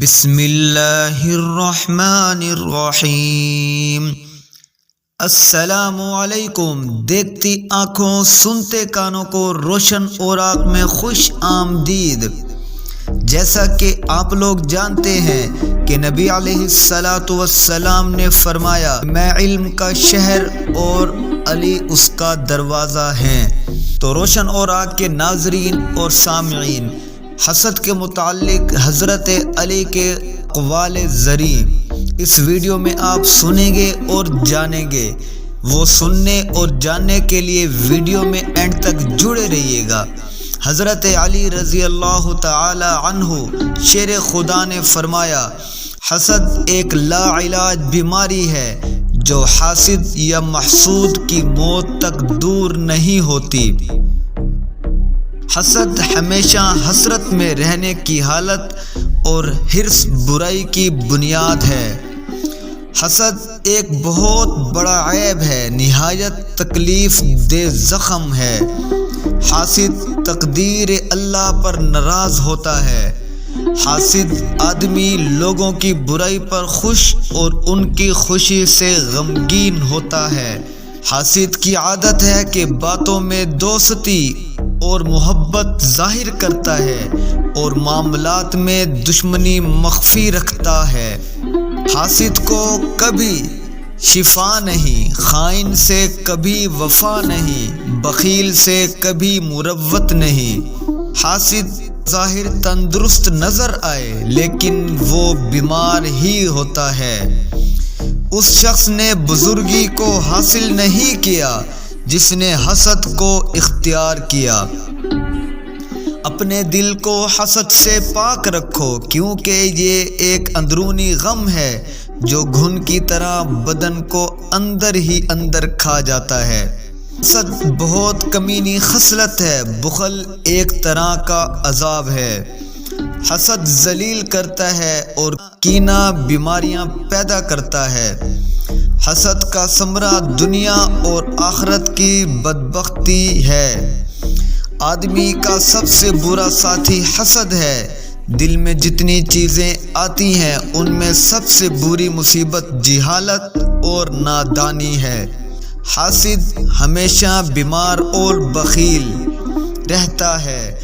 بسم اللہ الرحمن الرحیم۔ السلام علیکم۔ دیکھتی آنکھوں سنتے کانوں کو روشن اوراق میں خوش آمدید۔ جیسا کہ آپ لوگ جانتے ہیں کہ نبی علیہ الصلاۃ والسلام نے فرمایا، میں علم کا شہر اور علی اس کا دروازہ ہیں۔ تو روشن اوراق کے ناظرین اور سامعین، حسد کے متعلق حضرت علی کے اقوال زریں اس ویڈیو میں آپ سنیں گے اور جانیں گے۔ وہ سننے اور جاننے کے لیے ویڈیو میں اینڈ تک جڑے رہیے گا۔ حضرت علی رضی اللہ تعالی عنہ شیر خدا نے فرمایا، حسد ایک لا علاج بیماری ہے جو حاسد یا محسود کی موت تک دور نہیں ہوتی۔ حسد ہمیشہ حسرت میں رہنے کی حالت اور حرص برائی کی بنیاد ہے۔ حسد ایک بہت بڑا عیب ہے، نہایت تکلیف دہ زخم ہے۔ حاسد تقدیر اللہ پر ناراض ہوتا ہے۔ حاسد آدمی لوگوں کی برائی پر خوش اور ان کی خوشی سے غمگین ہوتا ہے۔ حاسد کی عادت ہے کہ باتوں میں دوستی اور محبت ظاہر کرتا ہے اور معاملات میں دشمنی مخفی رکھتا ہے۔ حاسد کو کبھی شفا نہیں، خائن سے کبھی وفا نہیں، بخیل سے کبھی مروت نہیں۔ حاسد ظاہر تندرست نظر آئے لیکن وہ بیمار ہی ہوتا ہے۔ اس شخص نے بزرگی کو حاصل نہیں کیا جس نے حسد کو اختیار کیا۔ اپنے دل کو حسد سے پاک رکھو، کیونکہ یہ ایک اندرونی غم ہے جو گھن کی طرح بدن کو اندر ہی اندر کھا جاتا ہے۔ حسد بہت کمینی خصلت ہے۔ بخل ایک طرح کا عذاب ہے۔ حسد ذلیل کرتا ہے اور کینہ بیماریاں پیدا کرتا ہے۔ حسد کا ثمرہ دنیا اور آخرت کی بدبختی ہے۔ آدمی کا سب سے برا ساتھی حسد ہے۔ دل میں جتنی چیزیں آتی ہیں ان میں سب سے بری مصیبت جہالت اور نادانی ہے۔ حاسد ہمیشہ بیمار اور بخیل رہتا ہے۔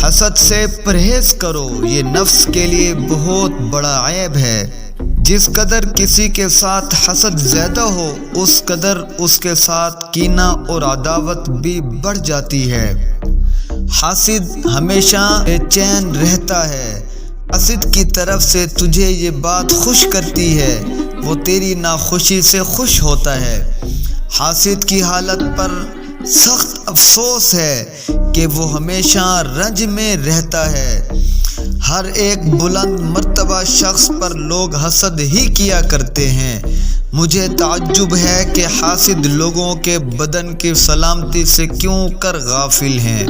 حسد سے پرہیز کرو، یہ نفس کے لیے بہت بڑا عیب ہے۔ جس قدر کسی کے ساتھ حسد زیادہ ہو اس قدر اس کے ساتھ کینہ اور عداوت بھی بڑھ جاتی ہے۔ حاسد ہمیشہ بے چین رہتا ہے۔ حاسد کی طرف سے تجھے یہ بات خوش کرتی ہے، وہ تیری ناخوشی سے خوش ہوتا ہے۔ حاسد کی حالت پر سخت افسوس ہے کہ وہ ہمیشہ رنج میں رہتا ہے۔ ہر ایک بلند مرتبہ شخص پر لوگ حسد ہی کیا کرتے ہیں۔ مجھے تعجب ہے کہ حاسد لوگوں کے بدن کی سلامتی سے کیوں کر غافل ہیں۔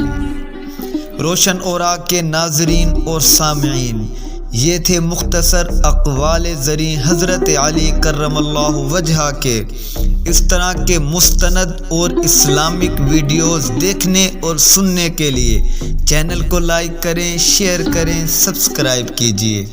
روشن اوراق کے ناظرین اور سامعین، یہ تھے مختصر اقوال زریں حضرت علی کرم اللہ وجہہ کے۔ اس طرح کے مستند اور اسلامک ویڈیوز دیکھنے اور سننے کے لیے چینل کو لائک کریں، شیئر کریں، سبسکرائب کیجیے۔